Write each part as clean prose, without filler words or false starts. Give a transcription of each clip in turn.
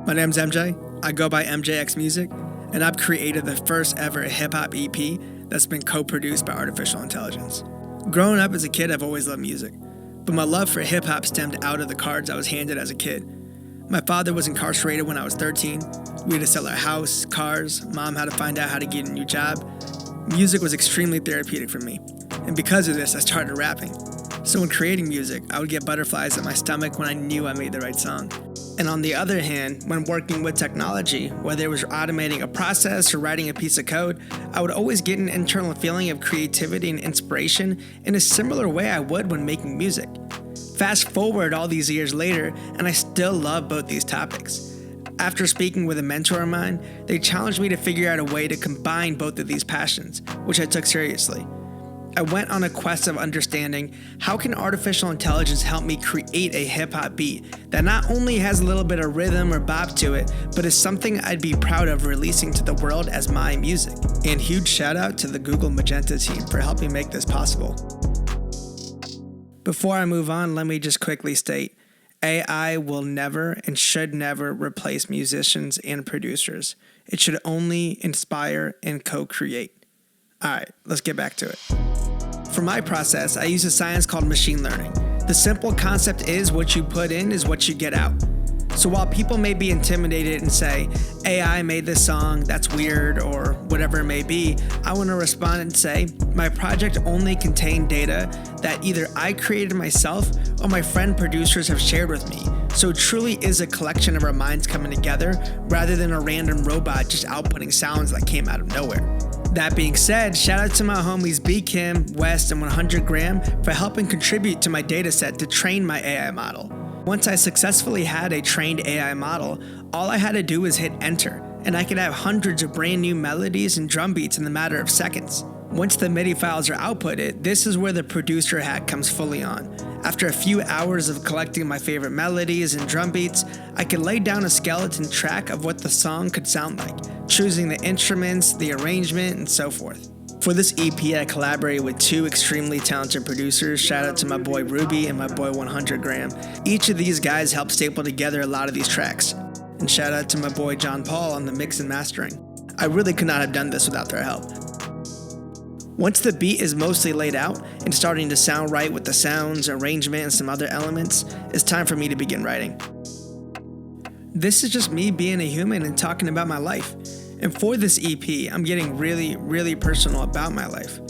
My name's MJ. I go by MJX Music, and I've created the first ever hip-hop EP that's been co-produced by artificial intelligence. Growing up as a kid, I've always loved music, but my love for hip-hop stemmed out of the cards I was handed as a kid. My father was incarcerated when I was 13. We had to sell our house, cars. Mom had to find out how to get a new job. Music was extremely therapeutic for me, and because of this, I started rapping. So when creating music, I would get butterflies in my stomach when I knew I made the right song. And on the other hand, when working with technology, whether it was automating a process or writing a piece of code, I would always get an internal feeling of creativity and inspiration in a similar way I would when making music. Fast forward all these years later, and I still love both these topics. After speaking with a mentor of mine, they challenged me to figure out a way to combine both of these passions, which I took seriously. I went on a quest of understanding how can artificial intelligence help me create a hip-hop beat that not only has a little bit of rhythm or bop to it, but is something I'd be proud of releasing to the world as my music. And huge shout out to the Google Magenta team for helping make this possible. Before I move on, let me just quickly state, AI will never and should never replace musicians and producers. It should only inspire and co-create. Alright, let's get back to it. For my process, I use a science called machine learning. The simple concept is what you put in is what you get out. So while people may be intimidated and say, AI made this song, that's weird, or whatever it may be, I want to respond and say, my project only contained data that either I created myself or my friend producers have shared with me. So it truly is a collection of our minds coming together rather than a random robot just outputting sounds that came out of nowhere. That being said, shout out to my homies B Kim, West, and 100 Gram for helping contribute to my dataset to train my AI model. Once I successfully had a trained AI model, all I had to do was hit enter, and I could have hundreds of brand new melodies and drum beats in the matter of seconds. Once the MIDI files are outputted, this is where the producer hat comes fully on. After a few hours of collecting my favorite melodies and drum beats, I could lay down a skeleton track of what the song could sound like, choosing the instruments, the arrangement, and so forth. For this EP, I collaborated with two extremely talented producers. Shout out to my boy Ruby and my boy 100 Gram. Each of these guys helped staple together a lot of these tracks. And shout out to my boy John Paul on the mix and mastering. I really could not have done this without their help. Once the beat is mostly laid out and starting to sound right with the sounds, arrangement, and some other elements, it's time for me to begin writing. This is just me being a human and talking about my life. And for this EP, I'm getting really personal about my life.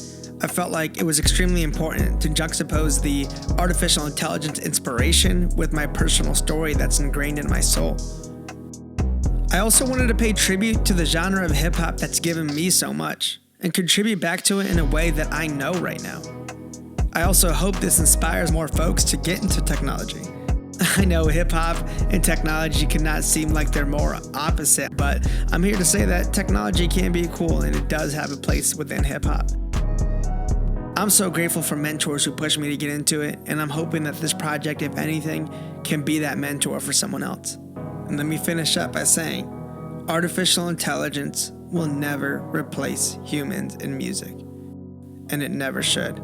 I felt like it was extremely important to juxtapose the artificial intelligence inspiration with my personal story that's ingrained in my soul. I also wanted to pay tribute to the genre of hip-hop that's given me so much, and contribute back to it in a way that I know right now. I also hope this inspires more folks to get into technology. I know hip-hop and technology cannot seem like they're more opposite, but I'm here to say that technology can be cool and it does have a place within hip-hop. I'm so grateful for mentors who pushed me to get into it, and I'm hoping that this project, if anything, can be that mentor for someone else. And let me finish up by saying, artificial intelligence will never replace humans in music, and it never should.